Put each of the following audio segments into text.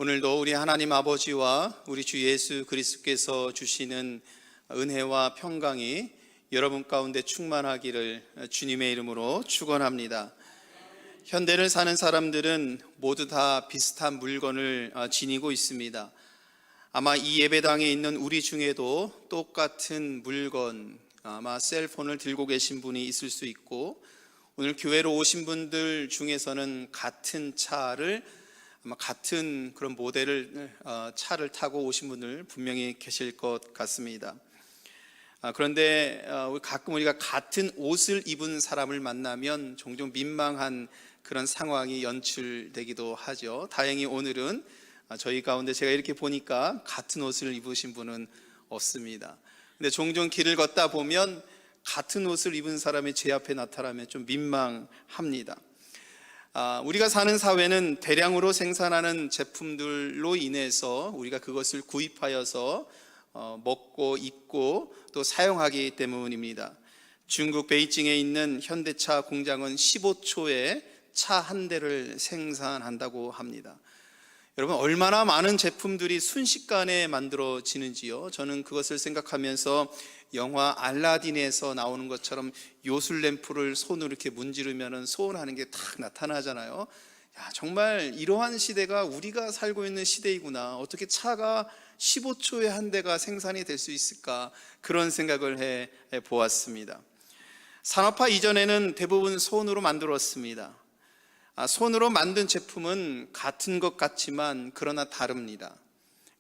오늘도 우리 하나님 아버지와 우리 주 예수 그리스도께서 주시는 은혜와 평강이 여러분 가운데 충만하기를 주님의 이름으로 축원합니다. 현대를 사는 사람들은 모두 다 비슷한 물건을 지니고 있습니다. 아마 이 예배당에 있는 우리 중에도 똑같은 물건, 아마 셀폰을 들고 계신 분이 있을 수 있고, 오늘 교회로 오신 분들 중에서는 같은 차를, 아마 같은 그런 모델을 차를 타고 오신 분들 분명히 계실 것 같습니다. 그런데 가끔 우리가 같은 옷을 입은 사람을 만나면 종종 민망한 그런 상황이 연출되기도 하죠. 다행히 오늘은 저희 가운데 제가 이렇게 보니까 같은 옷을 입으신 분은 없습니다. 근데 종종 길을 걷다 보면 같은 옷을 입은 사람이 제 앞에 나타나면 좀 민망합니다. 우리가 사는 사회는 대량으로 생산하는 제품들로 인해서 우리가 그것을 구입하여서 먹고 입고 또 사용하기 때문입니다. 중국 베이징에 있는 현대차 공장은 15초에 차 한 대를 생산한다고 합니다. 여러분, 얼마나 많은 제품들이 순식간에 만들어지는지요. 저는 그것을 생각하면서 영화 알라딘에서 나오는 것처럼 요술램프를 손으로 이렇게 문지르면 소원하는 게 탁 나타나잖아요. 야, 정말 이러한 시대가 우리가 살고 있는 시대이구나. 어떻게 차가 15초에 한 대가 생산이 될 수 있을까? 그런 생각을 해 보았습니다. 산업화 이전에는 대부분 손으로 만들었습니다. 손으로 만든 제품은 같은 것 같지만 그러나 다릅니다.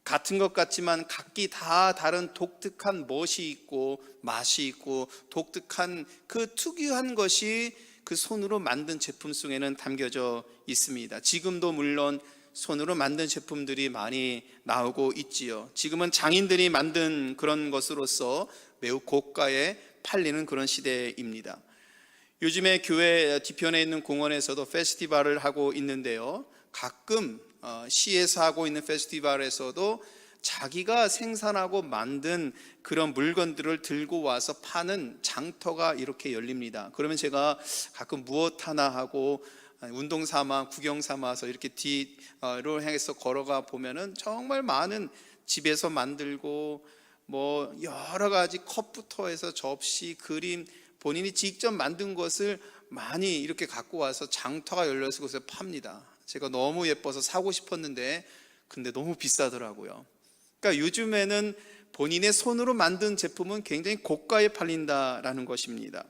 같은 것 같지만 각기 다 다른 독특한 멋이 있고 맛이 있고 독특한 그 특유한 것이 그 손으로 만든 제품 속에는 담겨져 있습니다. 지금도 물론 손으로 만든 제품들이 많이 나오고 있지요. 지금은 장인들이 만든 그런 것으로서 매우 고가에 팔리는 그런 시대입니다. 요즘에 교회 뒤편에 있는 공원에서도 페스티벌을 하고 있는데요, 가끔 시에서 하고 있는 페스티벌에서도 자기가 생산하고 만든 그런 물건들을 들고 와서 파는 장터가 이렇게 열립니다. 그러면 제가 가끔 무엇 하나 하고 운동 삼아 구경 삼아서 이렇게 뒤로 향해서 걸어가 보면은 정말 많은 집에서 만들고 뭐 여러 가지 컵부터 해서 접시, 그림, 본인이 직접 만든 것을 많이 이렇게 갖고 와서 장터가 열려서 그것을 팝니다. 제가 너무 예뻐서 사고 싶었는데 근데 너무 비싸더라고요. 그러니까 요즘에는 본인의 손으로 만든 제품은 굉장히 고가에 팔린다라는 것입니다.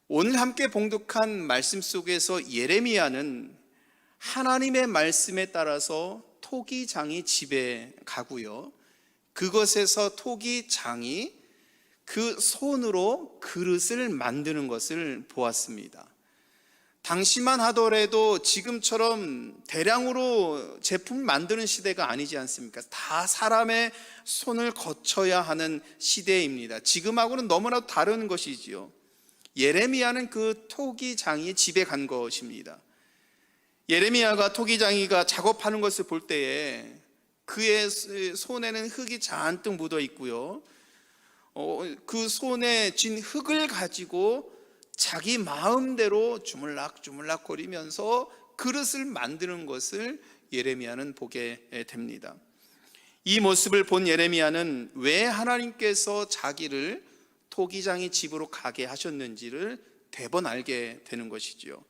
오늘 함께 봉독한 말씀 속에서 예레미야는 하나님의 말씀에 따라서 토기장이 집에 가고요, 그것에서 토기장이 그 손으로 그릇을 만드는 것을 보았습니다. 당시만 하더라도 지금처럼 대량으로 제품 만드는 시대가 아니지 않습니까? 다 사람의 손을 거쳐야 하는 시대입니다. 지금하고는 너무나도 다른 것이지요. 예레미야는 그 토기장이 집에 간 것입니다. 예레미야가 토기장이가 작업하는 것을 볼 때에 그의 손에는 흙이 잔뜩 묻어 있고요, 그 손에 쥔 흙을 가지고 자기 마음대로 주물락주물락 거리면서 그릇을 만드는 것을 예레미야는 보게 됩니다. 이 모습을 본 예레미야는 왜 하나님께서 자기를 토기장이 집으로 가게 하셨는지를 대번 알게 되는 것이죠.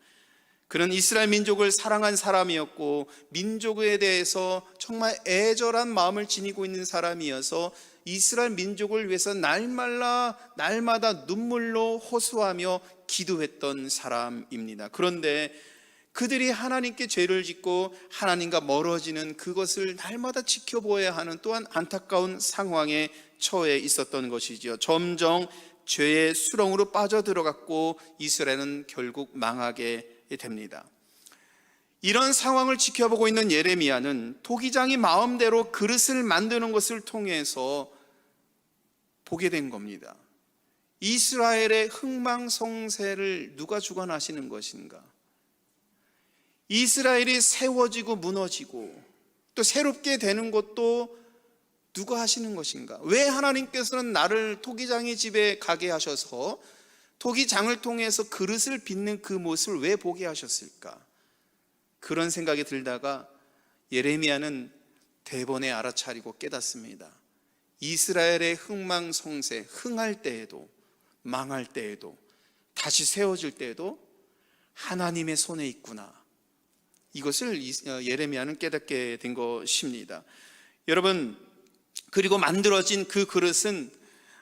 그는 이스라엘 민족을 사랑한 사람이었고 민족에 대해서 정말 애절한 마음을 지니고 있는 사람이어서 이스라엘 민족을 위해서 날마다 눈물로 호소하며 기도했던 사람입니다. 그런데 그들이 하나님께 죄를 짓고 하나님과 멀어지는 그것을 날마다 지켜보아야 하는 또한 안타까운 상황에 처해 있었던 것이죠. 점점 죄의 수렁으로 빠져들어갔고 이스라엘은 결국 망하게 됩니다. 이런 상황을 지켜보고 있는 예레미야는 토기장이 마음대로 그릇을 만드는 것을 통해서 보게 된 겁니다. 이스라엘의 흥망성쇠를 누가 주관하시는 것인가? 이스라엘이 세워지고 무너지고 또 새롭게 되는 것도 누가 하시는 것인가? 왜 하나님께서는 나를 토기장의 집에 가게 하셔서 토기장을 통해서 그릇을 빚는 그 모습을 왜 보게 하셨을까? 그런 생각이 들다가 예레미야는 대번에 알아차리고 깨닫습니다. 이스라엘의 흥망성쇠, 흥할 때에도 망할 때에도 다시 세워질 때에도 하나님의 손에 있구나. 이것을 예레미야는 깨닫게 된 것입니다. 여러분, 그리고 만들어진 그 그릇은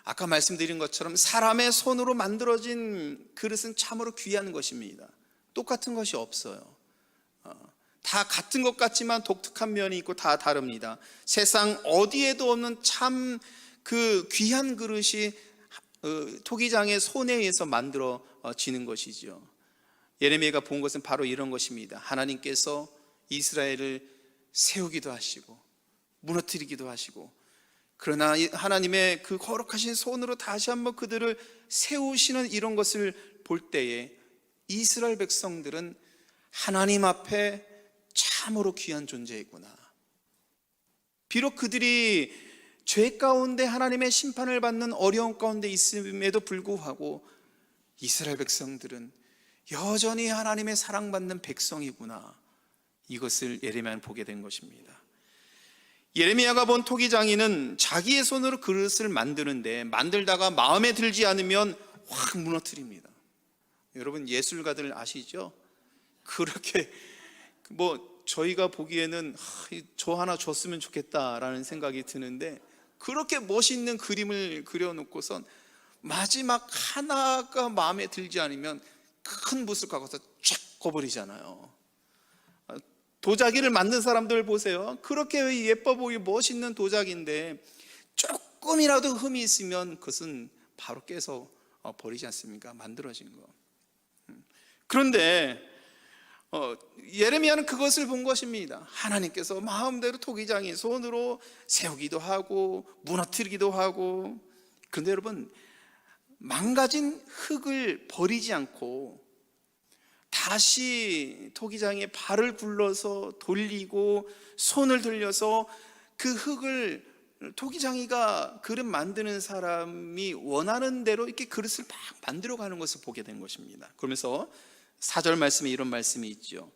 아까 말씀드린 것처럼 사람의 손으로 만들어진 그릇은 참으로 귀한 것입니다. 똑같은 것이 없어요. 다 같은 것 같지만 독특한 면이 있고 다 다릅니다. 세상 어디에도 없는 참 그 귀한 그릇이 토기장의 손에 의해서 만들어지는 것이죠. 예레미야가 본 것은 바로 이런 것입니다. 하나님께서 이스라엘을 세우기도 하시고 무너뜨리기도 하시고, 그러나 하나님의 그 거룩하신 손으로 다시 한번 그들을 세우시는 이런 것을 볼 때에 이스라엘 백성들은 하나님 앞에 참으로 귀한 존재이구나. 비록 그들이 죄 가운데 하나님의 심판을 받는 어려움 가운데 있음에도 불구하고 이스라엘 백성들은 여전히 하나님의 사랑받는 백성이구나. 이것을 예레미야는 보게 된 것입니다. 예레미야가 본 토기장이는 자기의 손으로 그릇을 만드는데 만들다가 마음에 들지 않으면 확 무너뜨립니다. 여러분, 예술가들 아시죠? 그렇게 저희가 보기에는 저 하나 줬으면 좋겠다라는 생각이 드는데, 그렇게 멋있는 그림을 그려놓고선 마지막 하나가 마음에 들지 않으면 큰 붓을 갖고서 쫙 꺼버리잖아요. 도자기를 만든 사람들 보세요. 그렇게 예뻐 보이고 멋있는 도자기인데 조금이라도 흠이 있으면 그것은 바로 깨서 버리지 않습니까? 만들어진 거. 그런데 예레미야는 그것을 본 것입니다. 하나님께서 마음대로 토기장이 손으로 세우기도 하고 무너뜨리기도 하고. 그런데 여러분, 망가진 흙을 버리지 않고 다시 토기장에 발을 굴러서 돌리고 손을 들려서 그 흙을 토기장이가 그릇 만드는 사람이 원하는 대로 이렇게 그릇을 막 만들어가는 것을 보게 된 것입니다. 그러면서 4절 말씀에 이런 말씀이 있죠.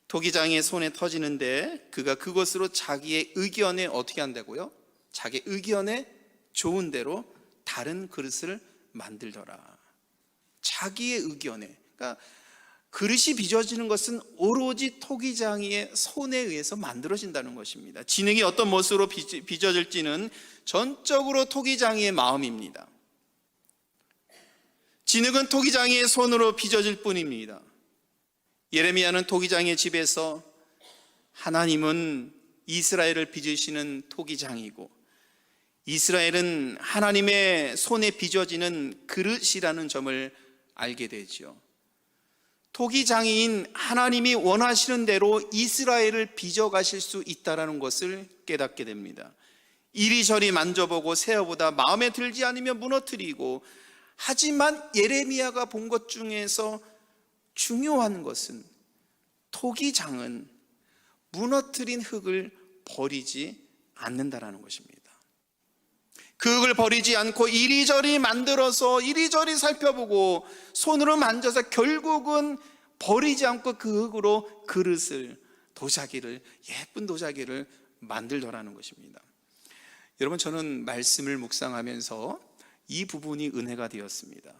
토기장의 손에 터지는데 그가 그것으로 자기의 의견에 어떻게 한다고요? 자기 의견에 좋은 대로 다른 그릇을 만들더라. 자기의 의견에. 그러니까 그릇이 빚어지는 것은 오로지 토기장이의 손에 의해서 만들어진다는 것입니다. 진흙이 어떤 모습으로 빚어질지는 전적으로 토기장이의 마음입니다. 진흙은 토기장이의 손으로 빚어질 뿐입니다. 예레미야는 토기장의 집에서 하나님은 이스라엘을 빚으시는 토기장이고 이스라엘은 하나님의 손에 빚어지는 그릇이라는 점을 알게 되죠. 토기장이인 하나님이 원하시는 대로 이스라엘을 빚어가실 수 있다는 것을 깨닫게 됩니다. 이리저리 만져보고 세어보다 마음에 들지 않으면 무너뜨리고, 하지만 예레미야가 본 것 중에서 중요한 것은 토기장은 무너뜨린 흙을 버리지 않는다라는 것입니다. 그 흙을 버리지 않고 이리저리 만들어서 이리저리 살펴보고 손으로 만져서 결국은 버리지 않고 그 흙으로 그릇을, 도자기를, 예쁜 도자기를 만들더라는 것입니다. 여러분, 저는 말씀을 묵상하면서 이 부분이 은혜가 되었습니다.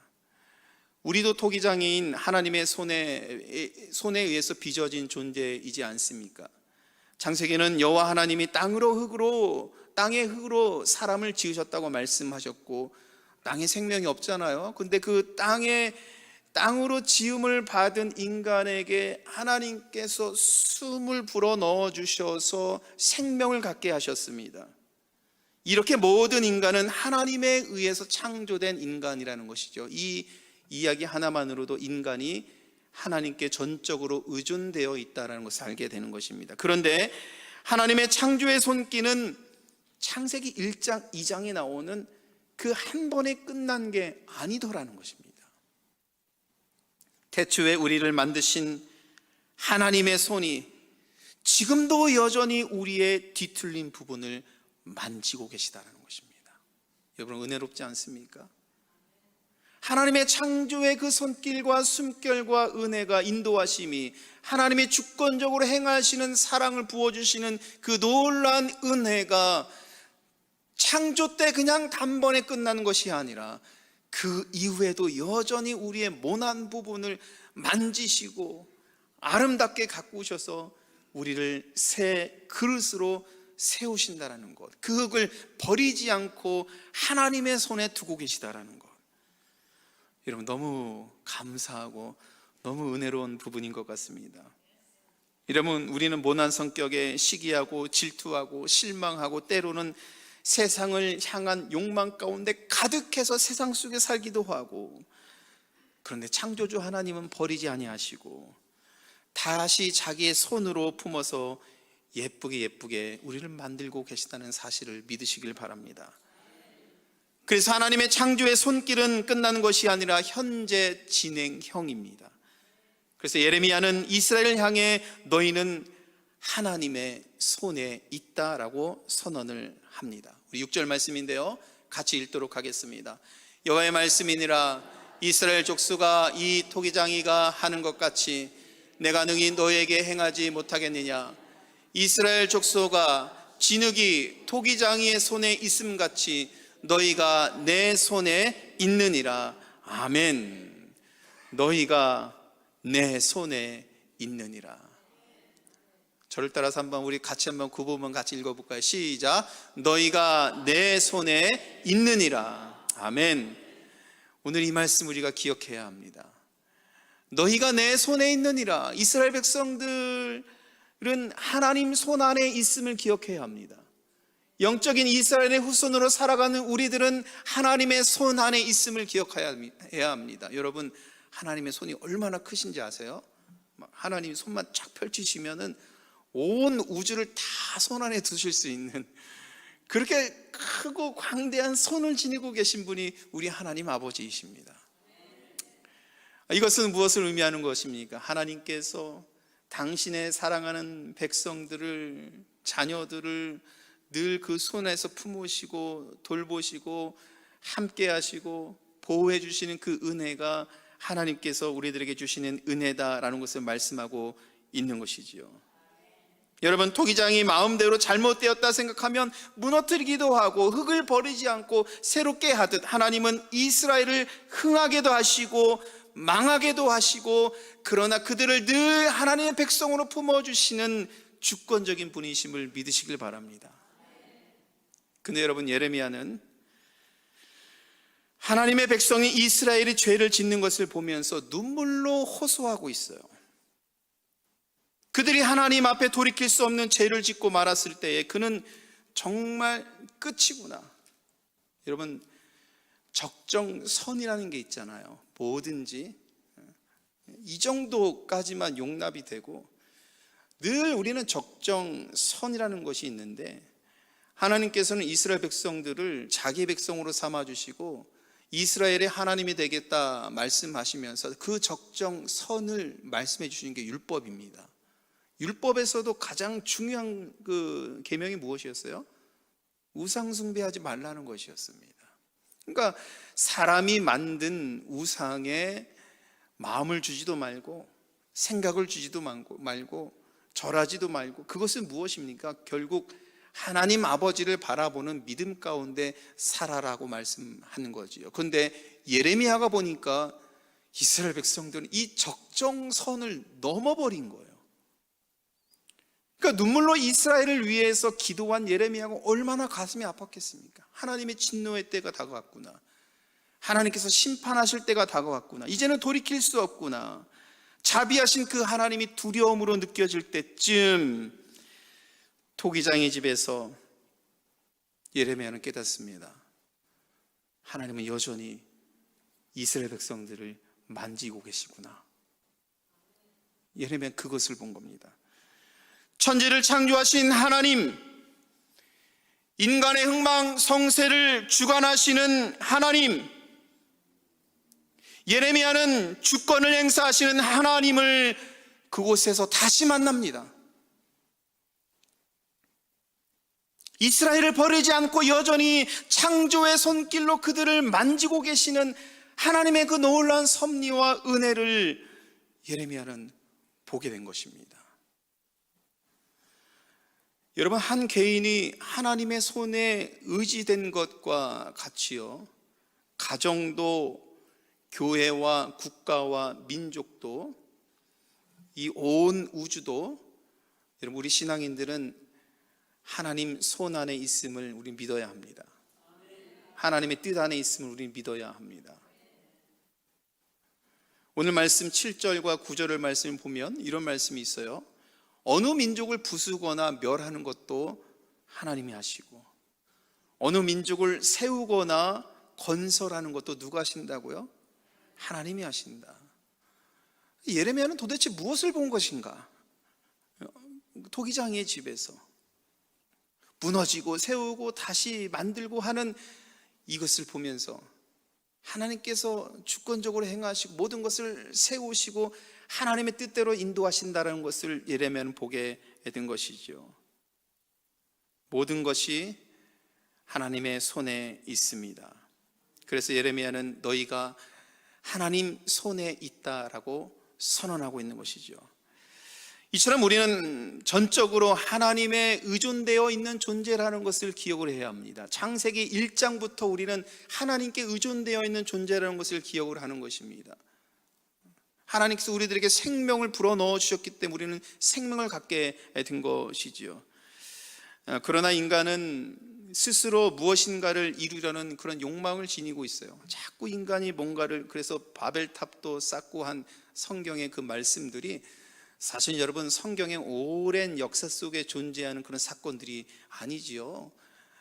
우리도 토기장인 하나님의 손에 의해서 빚어진 존재이지 않습니까? 창세기는 여호와 하나님이 땅의 흙으로 사람을 지으셨다고 말씀하셨고, 땅에 생명이 없잖아요. 근데 그 땅으로 지음을 받은 인간에게 하나님께서 숨을 불어 넣어 주셔서 생명을 갖게 하셨습니다. 이렇게 모든 인간은 하나님에 의해서 창조된 인간이라는 것이죠. 이 이야기 하나만으로도 인간이 하나님께 전적으로 의존되어 있다는 것을 알게 되는 것입니다. 그런데 하나님의 창조의 손길은 창세기 1장, 2장에 나오는 그 한 번에 끝난 게 아니더라는 것입니다. 태초에 우리를 만드신 하나님의 손이 지금도 여전히 우리의 뒤틀린 부분을 만지고 계시다는 것입니다. 여러분, 은혜롭지 않습니까? 하나님의 창조의 그 손길과 숨결과 은혜가 인도하심이, 하나님의 주권적으로 행하시는 사랑을 부어주시는 그 놀라운 은혜가 창조 때 그냥 단번에 끝나는 것이 아니라 그 이후에도 여전히 우리의 모난 부분을 만지시고 아름답게 가꾸셔서 우리를 새 그릇으로 세우신다라는 것, 그 흙을 버리지 않고 하나님의 손에 두고 계시다라는 것, 여러분 너무 감사하고 너무 은혜로운 부분인 것 같습니다. 여러분, 우리는 모난 성격에 시기하고 질투하고 실망하고 때로는 세상을 향한 욕망 가운데 가득해서 세상 속에 살기도 하고, 그런데 창조주 하나님은 버리지 아니하시고 다시 자기의 손으로 품어서 예쁘게 우리를 만들고 계시다는 사실을 믿으시길 바랍니다. 그래서 하나님의 창조의 손길은 끝나는 것이 아니라 현재 진행형입니다. 그래서 예레미야는 이스라엘을 향해 너희는 하나님의 손에 있다라고 선언을 합니다. 우리 6절 말씀인데요, 같이 읽도록 하겠습니다. 여호와의 말씀이니라, 이스라엘 족수가 이 토기장이가 하는 것 같이 내가 능히 너에게 행하지 못하겠느냐. 이스라엘 족속아, 진흙이 토기장이의 손에 있음 같이 너희가 내 손에 있느니라. 아멘. 너희가 내 손에 있느니라. 저를 따라서 우리 같이 한번 그 부분 같이 읽어볼까요? 시작. 너희가 내 손에 있느니라. 아멘. 오늘 이 말씀 우리가 기억해야 합니다. 너희가 내 손에 있느니라. 이스라엘 백성들은 하나님 손 안에 있음을 기억해야 합니다. 영적인 이스라엘의 후손으로 살아가는 우리들은 하나님의 손 안에 있음을 기억해야 합니다. 여러분, 하나님의 손이 얼마나 크신지 아세요? 하나님 손만 쫙 펼치시면은 온 우주를 다 손 안에 두실 수 있는 그렇게 크고 광대한 손을 지니고 계신 분이 우리 하나님 아버지이십니다. 이것은 무엇을 의미하는 것입니까? 하나님께서 당신의 사랑하는 백성들을, 자녀들을 늘 그 손에서 품으시고 돌보시고 함께 하시고 보호해 주시는 그 은혜가 하나님께서 우리들에게 주시는 은혜다라는 것을 말씀하고 있는 것이지요. 여러분, 토기장이 마음대로 잘못되었다 생각하면 무너뜨리기도 하고 흙을 버리지 않고 새롭게 하듯 하나님은 이스라엘을 흥하게도 하시고 망하게도 하시고, 그러나 그들을 늘 하나님의 백성으로 품어주시는 주권적인 분이심을 믿으시길 바랍니다. 근데 여러분, 예레미야는 하나님의 백성이 이스라엘이 죄를 짓는 것을 보면서 눈물로 호소하고 있어요. 그들이 하나님 앞에 돌이킬 수 없는 죄를 짓고 말았을 때에 그는 정말 끝이구나. 여러분, 적정선이라는 게 있잖아요. 뭐든지 이 정도까지만 용납이 되고, 늘 우리는 적정선이라는 것이 있는데 하나님께서는 이스라엘 백성들을 자기 백성으로 삼아주시고 이스라엘의 하나님이 되겠다 말씀하시면서 그 적정선을 말씀해 주시는 게 율법입니다. 율법에서도 가장 중요한 그 계명이 무엇이었어요? 우상 숭배하지 말라는 것이었습니다. 그러니까 사람이 만든 우상에 마음을 주지도 말고 생각을 주지도 말고 절하지도 말고, 그것은 무엇입니까? 결국 하나님 아버지를 바라보는 믿음 가운데 살아라고 말씀하는 거지요. 그런데 예레미야가 보니까 이스라엘 백성들은 이 적정선을 넘어버린 거예요. 그러니까 눈물로 이스라엘을 위해서 기도한 예레미야가 얼마나 가슴이 아팠겠습니까? 하나님의 진노의 때가 다가왔구나. 하나님께서 심판하실 때가 다가왔구나. 이제는 돌이킬 수 없구나. 자비하신 그 하나님이 두려움으로 느껴질 때쯤 토기장의 집에서 예레미야는 깨닫습니다. 하나님은 여전히 이스라엘 백성들을 만지고 계시구나. 예레미야는 그것을 본 겁니다. 천지를 창조하신 하나님, 인간의 흥망 성쇠를 주관하시는 하나님, 예레미야는 주권을 행사하시는 하나님을 그곳에서 다시 만납니다. 이스라엘을 버리지 않고 여전히 창조의 손길로 그들을 만지고 계시는 하나님의 그 놀라운 섭리와 은혜를 예레미야는 보게 된 것입니다. 여러분, 한 개인이 하나님의 손에 의지된 것과 같이요, 가정도, 교회와 국가와 민족도, 이 온 우주도, 여러분, 우리 신앙인들은 하나님 손 안에 있음을 우리 믿어야 합니다. 하나님의 뜻 안에 있음을 우리 믿어야 합니다. 오늘 말씀 7절과 9절의 말씀을 보면 이런 말씀이 있어요. 어느 민족을 부수거나 멸하는 것도 하나님이 하시고, 어느 민족을 세우거나 건설하는 것도 누가 하신다고요? 하나님이 하신다. 예레미야는 도대체 무엇을 본 것인가? 토기장이의 집에서 무너지고 세우고 다시 만들고 하는 이것을 보면서 하나님께서 주권적으로 행하시고 모든 것을 세우시고 하나님의 뜻대로 인도하신다는 것을 예레미야는 보게 된 것이죠. 모든 것이 하나님의 손에 있습니다. 그래서 예레미야는 너희가 하나님 손에 있다라고 선언하고 있는 것이죠. 이처럼 우리는 전적으로 하나님에 의존되어 있는 존재라는 것을 기억을 해야 합니다. 창세기 1장부터 우리는 하나님께 의존되어 있는 존재라는 것을 기억을 하는 것입니다. 하나님께서 우리들에게 생명을 불어넣어 주셨기 때문에 우리는 생명을 갖게 된 것이지요. 그러나 인간은 스스로 무엇인가를 이루려는 그런 욕망을 지니고 있어요. 자꾸 인간이 뭔가를, 그래서 바벨탑도 쌓고 한 성경의 그 말씀들이 사실 여러분 성경의 오랜 역사 속에 존재하는 그런 사건들이 아니지요.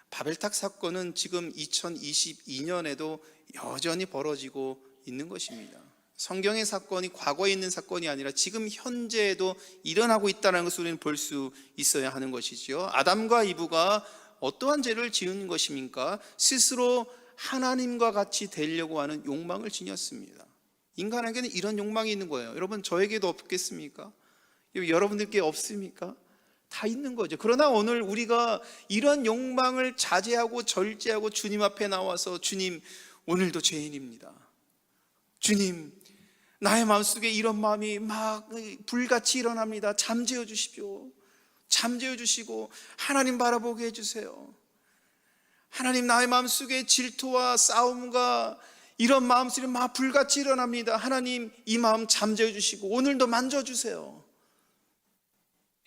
바벨탑 사건은 지금 2022년에도 여전히 벌어지고 있는 것입니다. 성경의 사건이 과거에 있는 사건이 아니라 지금 현재에도 일어나고 있다는 것을 우리는 볼 수 있어야 하는 것이죠. 아담과 이브가 어떠한 죄를 지은 것입니까? 스스로 하나님과 같이 되려고 하는 욕망을 지녔습니다. 인간에게는 이런 욕망이 있는 거예요. 여러분, 저에게도 없겠습니까? 여러분들께 없습니까? 다 있는 거죠. 그러나 오늘 우리가 이런 욕망을 자제하고 절제하고 주님 앞에 나와서, 주님, 오늘도 죄인입니다. 주님, 나의 마음속에 이런 마음이 막 불같이 일어납니다. 잠재워 주십시오. 잠재워 주시고 하나님 바라보게 해주세요. 하나님, 나의 마음속에 질투와 싸움과 이런 마음속에 막 불같이 일어납니다. 하나님, 이 마음 잠재워 주시고 오늘도 만져주세요.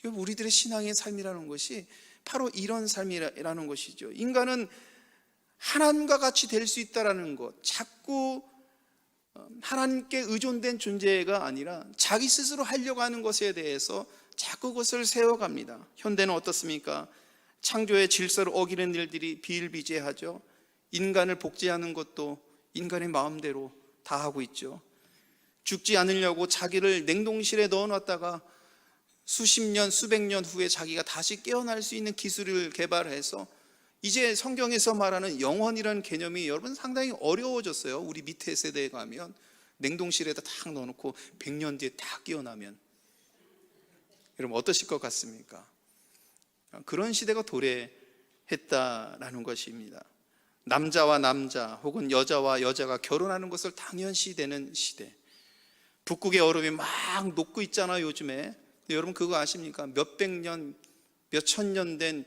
우리들의 신앙의 삶이라는 것이 바로 이런 삶이라는 것이죠. 인간은 하나님과 같이 될 수 있다는 것, 자꾸 하나님께 의존된 존재가 아니라 자기 스스로 하려고 하는 것에 대해서 자꾸 그것을 세워갑니다. 현대는 어떻습니까? 창조의 질서를 어기는 일들이 비일비재하죠. 인간을 복제하는 것도 인간의 마음대로 다 하고 있죠. 죽지 않으려고 자기를 냉동실에 넣어놨다가 수십 년, 수백 년 후에 자기가 다시 깨어날 수 있는 기술을 개발해서 이제 성경에서 말하는 영혼이라는 개념이 여러분 상당히 어려워졌어요. 우리 밑에 세대에 가면 냉동실에다 탁 넣어놓고 100년 뒤에 딱 깨어나면 여러분 어떠실 것 같습니까? 그런 시대가 도래했다라는 것입니다. 남자와 남자 혹은 여자와 여자가 결혼하는 것을 당연시되는 시대. 북극의 얼음이 막 녹고 있잖아요, 요즘에. 여러분 그거 아십니까? 몇백 년, 몇천 년 된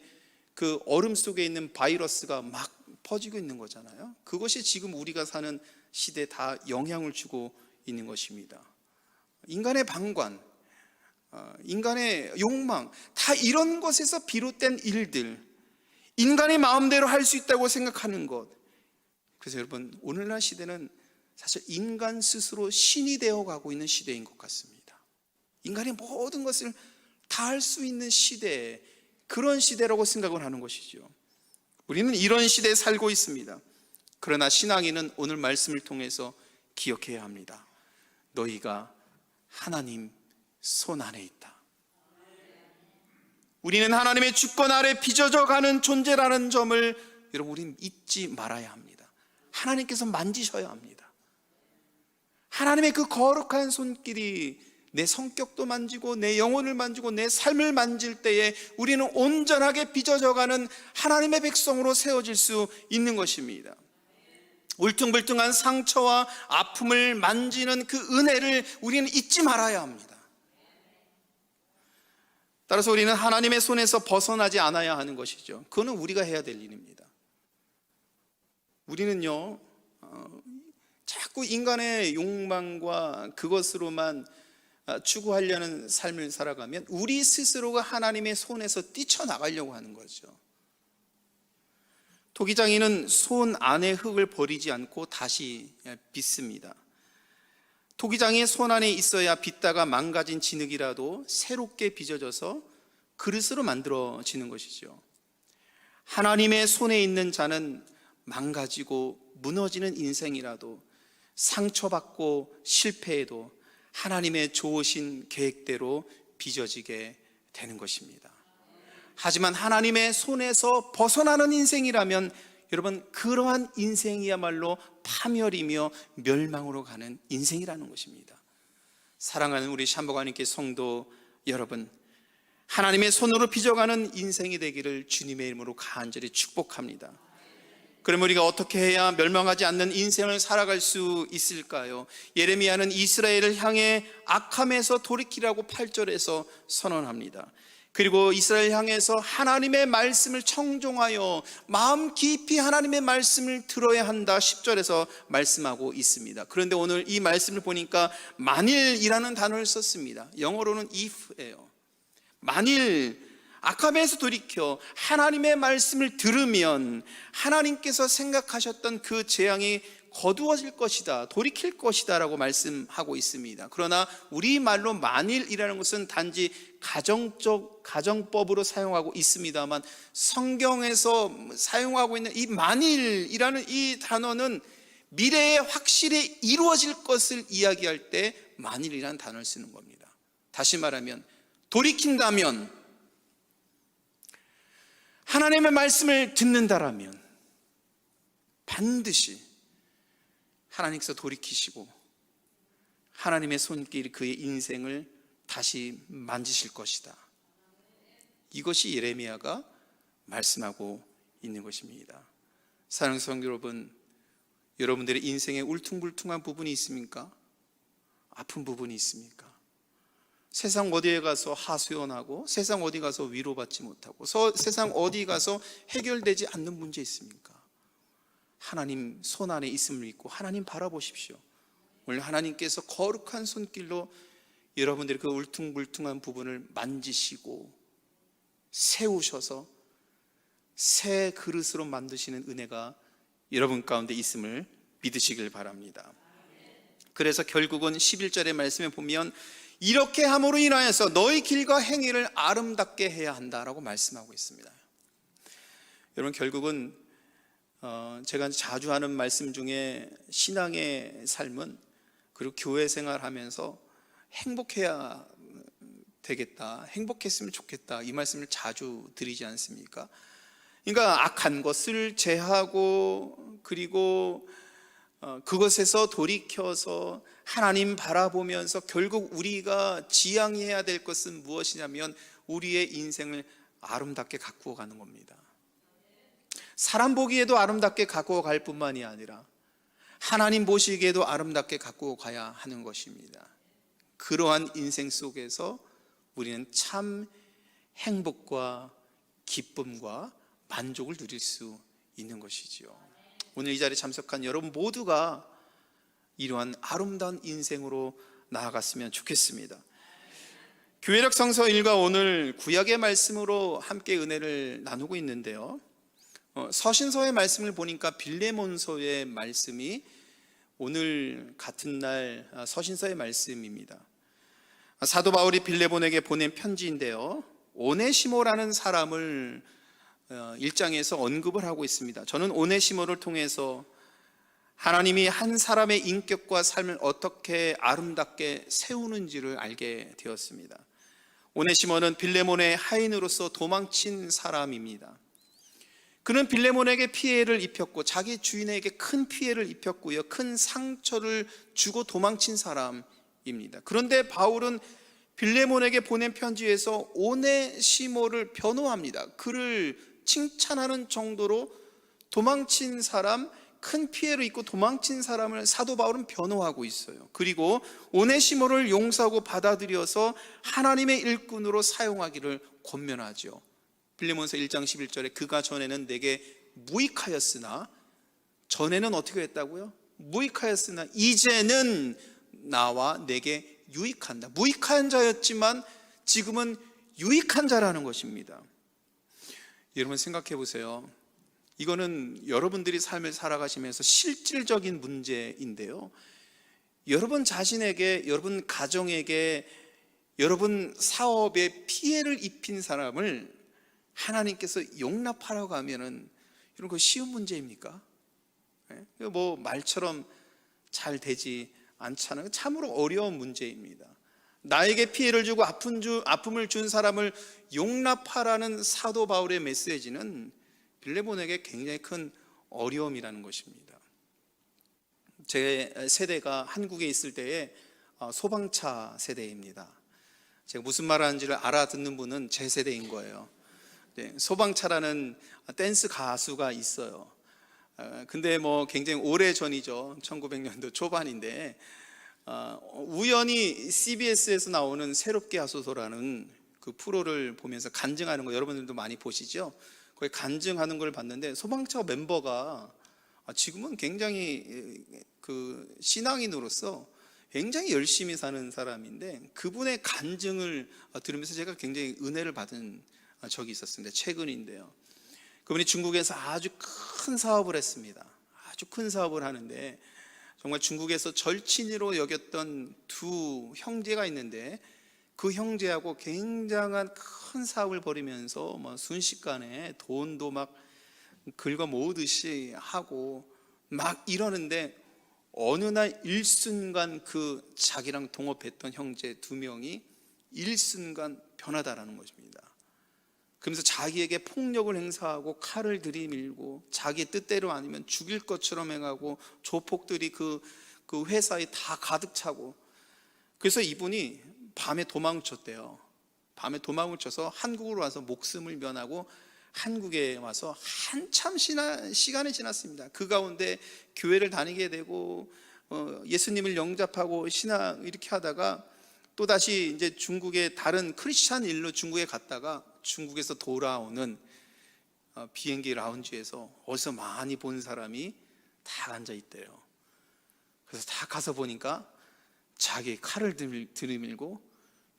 그 얼음 속에 있는 바이러스가 막 퍼지고 있는 거잖아요. 그것이 지금 우리가 사는 시대에 다 영향을 주고 있는 것입니다. 인간의 방관, 인간의 욕망, 다 이런 것에서 비롯된 일들, 인간의 마음대로 할 수 있다고 생각하는 것. 그래서 여러분, 오늘날 시대는 사실 인간 스스로 신이 되어가고 있는 시대인 것 같습니다. 인간의 모든 것을 다 할 수 있는 시대, 그런 시대라고 생각을 하는 것이죠. 우리는 이런 시대에 살고 있습니다. 그러나 신앙인은 오늘 말씀을 통해서 기억해야 합니다. 너희가 하나님 손 안에 있다. 우리는 하나님의 주권 아래 빚어져 가는 존재라는 점을 여러분 우리는 잊지 말아야 합니다. 하나님께서 만지셔야 합니다. 하나님의 그 거룩한 손길이 내 성격도 만지고 내 영혼을 만지고 내 삶을 만질 때에 우리는 온전하게 빚어져 가는 하나님의 백성으로 세워질 수 있는 것입니다. 울퉁불퉁한 상처와 아픔을 만지는 그 은혜를 우리는 잊지 말아야 합니다. 따라서 우리는 하나님의 손에서 벗어나지 않아야 하는 것이죠. 그거는 우리가 해야 될 일입니다. 우리는요, 자꾸 인간의 욕망과 그것으로만 추구하려는 삶을 살아가면 우리 스스로가 하나님의 손에서 뛰쳐나가려고 하는 거죠. 토기장이는 손 안에 흙을 버리지 않고 다시 빚습니다. 토기장이 손 안에 있어야 빚다가 망가진 진흙이라도 새롭게 빚어져서 그릇으로 만들어지는 것이죠. 하나님의 손에 있는 자는 망가지고 무너지는 인생이라도 상처받고 실패해도 하나님의 좋으신 계획대로 빚어지게 되는 것입니다. 하지만 하나님의 손에서 벗어나는 인생이라면 여러분, 그러한 인생이야말로 파멸이며 멸망으로 가는 인생이라는 것입니다. 사랑하는 우리 샴보가님께 성도 여러분, 하나님의 손으로 빚어가는 인생이 되기를 주님의 이름으로 간절히 축복합니다. 그럼 우리가 어떻게 해야 멸망하지 않는 인생을 살아갈 수 있을까요? 예레미야는 이스라엘을 향해 악함에서 돌이키라고 8절에서 선언합니다. 그리고 이스라엘 향해서 하나님의 말씀을 청종하여 마음 깊이 하나님의 말씀을 들어야 한다 10절에서 말씀하고 있습니다. 그런데 오늘 이 말씀을 보니까 만일이라는 단어를 썼습니다. 영어로는 if예요. 만일 악함에서 돌이켜 하나님의 말씀을 들으면 하나님께서 생각하셨던 그 재앙이 거두어질 것이다, 돌이킬 것이다 라고 말씀하고 있습니다. 그러나 우리말로 만일이라는 것은 단지 가정법으로 사용하고 있습니다만 성경에서 사용하고 있는 이 만일이라는 이 단어는 미래에 확실히 이루어질 것을 이야기할 때 만일이라는 단어를 쓰는 겁니다. 다시 말하면 돌이킨다면, 하나님의 말씀을 듣는다라면 반드시 하나님께서 돌이키시고 하나님의 손길이 그의 인생을 다시 만지실 것이다. 이것이 예레미야가 말씀하고 있는 것입니다. 사랑하는 성도 여러분, 여러분들의 인생에 울퉁불퉁한 부분이 있습니까? 아픈 부분이 있습니까? 세상 어디에 가서 하소연하고 세상 어디 가서 위로받지 못하고 세상 어디 가서 해결되지 않는 문제 있습니까? 하나님 손 안에 있음을 믿고 하나님 바라보십시오. 오늘 하나님께서 거룩한 손길로 여러분들의 그 울퉁불퉁한 부분을 만지시고 세우셔서 새 그릇으로 만드시는 은혜가 여러분 가운데 있음을 믿으시길 바랍니다. 그래서 결국은 11절의 말씀에 보면 이렇게 함으로 인하여서 너희 길과 행위를 아름답게 해야 한다라고 말씀하고 있습니다. 여러분, 결국은 제가 자주 하는 말씀 중에 신앙의 삶은, 그리고 교회 생활하면서 행복해야 되겠다, 행복했으면 좋겠다, 이 말씀을 자주 드리지 않습니까? 그러니까 악한 것을 제하고 그리고 그것에서 돌이켜서 하나님 바라보면서 결국 우리가 지향해야 될 것은 무엇이냐면 우리의 인생을 아름답게 가꾸어 가는 겁니다. 사람 보기에도 아름답게 가꾸어 갈 뿐만이 아니라 하나님 보시기에도 아름답게 가꾸어 가야 하는 것입니다. 그러한 인생 속에서 우리는 참 행복과 기쁨과 만족을 누릴 수 있는 것이지요. 오늘 이 자리에 참석한 여러분 모두가 이러한 아름다운 인생으로 나아갔으면 좋겠습니다. 교회력 성서 1과 오늘 구약의 말씀으로 함께 은혜를 나누고 있는데요, 서신서의 말씀을 보니까 빌레몬서의 말씀이 오늘 같은 날 서신서의 말씀입니다. 사도 바울이 빌레몬에게 보낸 편지인데요, 오네시모라는 사람을 1장에서 언급을 하고 있습니다. 저는 오네시모를 통해서 하나님이 한 사람의 인격과 삶을 어떻게 아름답게 세우는지를 알게 되었습니다. 오네시모는 빌레몬의 하인으로서 도망친 사람입니다. 그는 빌레몬에게 피해를 입혔고 자기 주인에게 큰 피해를 입혔고요, 큰 상처를 주고 도망친 사람입니다. 그런데 바울은 빌레몬에게 보낸 편지에서 오네시모를 변호합니다. 그를 칭찬하는 정도로 도망친 사람, 큰 피해를 입고 도망친 사람을 사도 바울은 변호하고 있어요. 그리고 오네시모를 용서하고 받아들여서 하나님의 일꾼으로 사용하기를 권면하죠. 빌레몬서 1장 11절에 그가 전에는 내게 무익하였으나, 전에는 어떻게 했다고요? 무익하였으나 이제는 나와 내게 유익한다. 무익한 자였지만 지금은 유익한 자라는 것입니다. 여러분 생각해 보세요. 이거는 여러분들이 삶을 살아가시면서 실질적인 문제인데요, 여러분 자신에게, 여러분 가정에게, 여러분 사업에 피해를 입힌 사람을 하나님께서 용납하라고 하면은 이런 거 쉬운 문제입니까? 뭐 말처럼 잘 되지 않잖아요. 참으로 어려운 문제입니다. 나에게 피해를 주고 아픔을 준 사람을 용납하라는 사도 바울의 메시지는 빌레몬에게 굉장히 큰 어려움이라는 것입니다. 제 세대가 한국에 있을 때에 소방차 세대입니다. 제가 무슨 말 하는지를 알아듣는 분은 제 세대인 거예요. 소방차라는 댄스 가수가 있어요. 근데 뭐 굉장히 오래 전이죠. 1900년도 초반인데 우연히 CBS에서 나오는 새롭게 하소서라는 그 프로를 보면서 간증하는 거 여러분들도 많이 보시죠? 거기 간증하는 걸 봤는데 소방차 멤버가 지금은 굉장히 그 신앙인으로서 굉장히 열심히 사는 사람인데, 그분의 간증을 들으면서 제가 굉장히 은혜를 받은 적이 있었습니다. 최근인데요. 그분이 중국에서 아주 큰 사업을 했습니다. 아주 큰 사업을 하는데 정말 중국에서 절친으로 여겼던 두 형제가 있는데, 그 형제하고 굉장한 큰 사업을 벌이면서 뭐 순식간에 돈도 막 긁어 모으듯이 하고 막 이러는데, 어느 날 일순간 그 자기랑 동업했던 형제 두 명이 일순간 변하다라는 것입니다. 그러면서 자기에게 폭력을 행사하고 칼을 들이밀고 자기 뜻대로 아니면 죽일 것처럼 행하고 조폭들이 그 회사에 다 가득 차고, 그래서 이분이 밤에 도망쳤대요. 밤에 도망을 쳐서 한국으로 와서 목숨을 면하고 한국에 와서 한참 시간이 지났습니다. 그 가운데 교회를 다니게 되고 예수님을 영접하고 신앙 이렇게 하다가 또다시 이제 중국의 다른 크리스찬 일로 중국에 갔다가 중국에서 돌아오는 비행기 라운지에서 어디서 많이 본 사람이 다 앉아 있대요. 그래서 다 가서 보니까 자기 칼을 들이밀고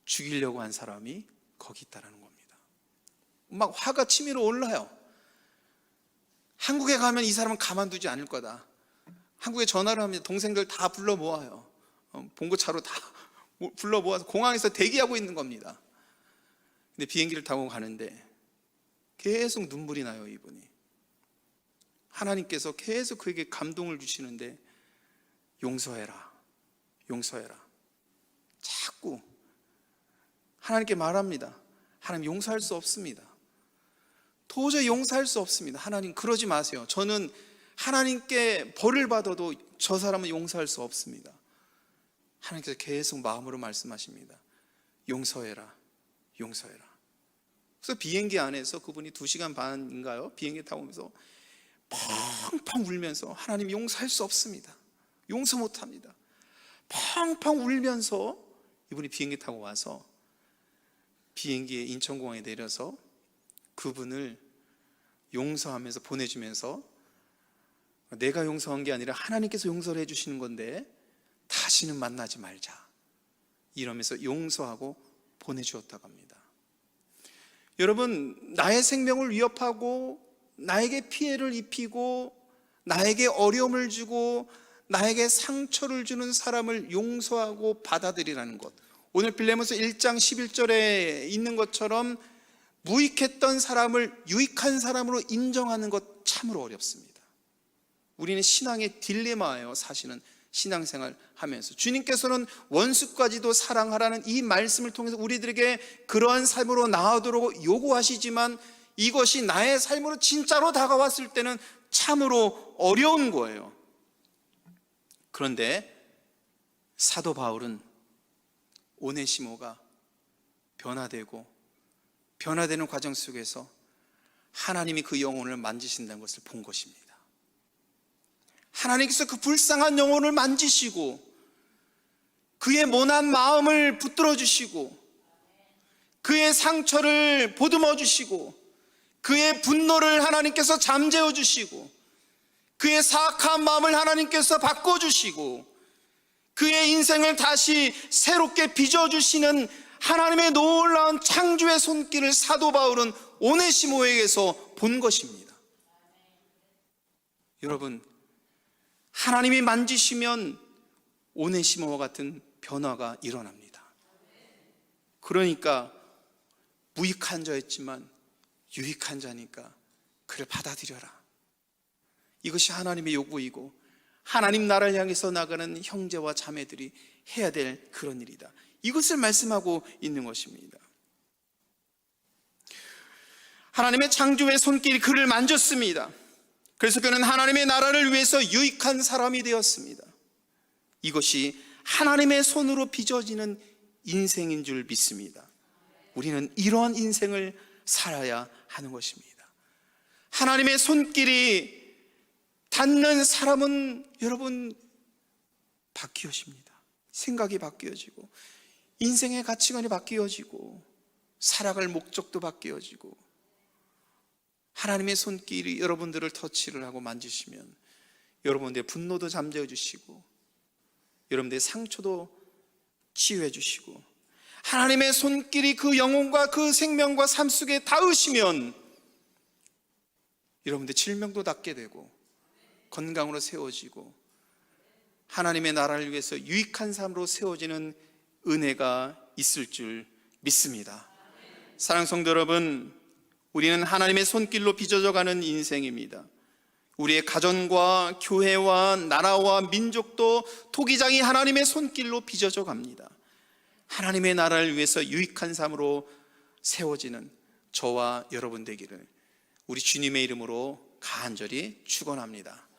죽이려고 한 사람이 거기 있다는 겁니다. 막 화가 치밀어 올라요. 한국에 가면 이 사람은 가만두지 않을 거다. 한국에 전화를 합니다. 동생들 다 불러 모아요. 봉고차로 다 불러 모아서 공항에서 대기하고 있는 겁니다. 근데 비행기를 타고 가는데 계속 눈물이 나요. 이분이 하나님께서 계속 그에게 감동을 주시는데, 용서해라, 용서해라. 자꾸 하나님께 말합니다. 하나님 용서할 수 없습니다. 도저히 용서할 수 없습니다. 하나님 그러지 마세요. 저는 하나님께 벌을 받아도 저 사람은 용서할 수 없습니다. 하나님께서 계속 마음으로 말씀하십니다. 용서해라, 용서해라. 그래서 비행기 안에서 그분이 2시간 반인가요? 비행기 타고 오면서 펑펑 울면서 하나님 용서할 수 없습니다. 용서 못합니다. 펑펑 울면서 이분이 비행기 타고 와서 비행기에 인천공항에 내려서 그분을 용서하면서 보내주면서, 내가 용서한 게 아니라 하나님께서 용서를 해주시는 건데 다시는 만나지 말자 이러면서 용서하고 보내주었다고 합니다. 여러분, 나의 생명을 위협하고 나에게 피해를 입히고 나에게 어려움을 주고 나에게 상처를 주는 사람을 용서하고 받아들이라는 것, 오늘 빌레몬서 1장 11절에 있는 것처럼 무익했던 사람을 유익한 사람으로 인정하는 것 참으로 어렵습니다. 우리는 신앙의 딜레마예요. 사실은 신앙생활 하면서 주님께서는 원수까지도 사랑하라는 이 말씀을 통해서 우리들에게 그러한 삶으로 나아도록 요구하시지만, 이것이 나의 삶으로 진짜로 다가왔을 때는 참으로 어려운 거예요. 그런데 사도 바울은 오네시모가 변화되는 과정 속에서 하나님이 그 영혼을 만지신다는 것을 본 것입니다. 하나님께서 그 불쌍한 영혼을 만지시고 그의 모난 마음을 붙들어 주시고 그의 상처를 보듬어 주시고 그의 분노를 하나님께서 잠재워 주시고 그의 사악한 마음을 하나님께서 바꿔주시고 그의 인생을 다시 새롭게 빚어주시는 하나님의 놀라운 창조의 손길을 사도 바울은 오네시모에게서 본 것입니다. 여러분, 하나님이 만지시면 오네시모와 같은 변화가 일어납니다. 그러니까 무익한 자였지만 유익한 자니까 그를 받아들여라. 이것이 하나님의 요구이고 하나님 나라를 향해서 나가는 형제와 자매들이 해야 될 그런 일이다. 이것을 말씀하고 있는 것입니다. 하나님의 창조의 손길이 그를 만졌습니다. 그래서 그는 하나님의 나라를 위해서 유익한 사람이 되었습니다. 이것이 하나님의 손으로 빚어지는 인생인 줄 믿습니다. 우리는 이러한 인생을 살아야 하는 것입니다. 하나님의 손길이 닿는 사람은 여러분 바뀌어집니다. 생각이 바뀌어지고 인생의 가치관이 바뀌어지고 살아갈 목적도 바뀌어지고 하나님의 손길이 여러분들을 터치를 하고 만지시면 여러분들의 분노도 잠재워 주시고 여러분들의 상처도 치유해 주시고 하나님의 손길이 그 영혼과 그 생명과 삶 속에 닿으시면 여러분들의 질병도 낫게 되고 건강으로 세워지고 하나님의 나라를 위해서 유익한 삶으로 세워지는 은혜가 있을 줄 믿습니다. 사랑하는 성도 여러분, 우리는 하나님의 손길로 빚어져 가는 인생입니다. 우리의 가정과 교회와 나라와 민족도 토기장이 하나님의 손길로 빚어져 갑니다. 하나님의 나라를 위해서 유익한 삶으로 세워지는 저와 여러분 되기를 우리 주님의 이름으로 간절히 축원합니다.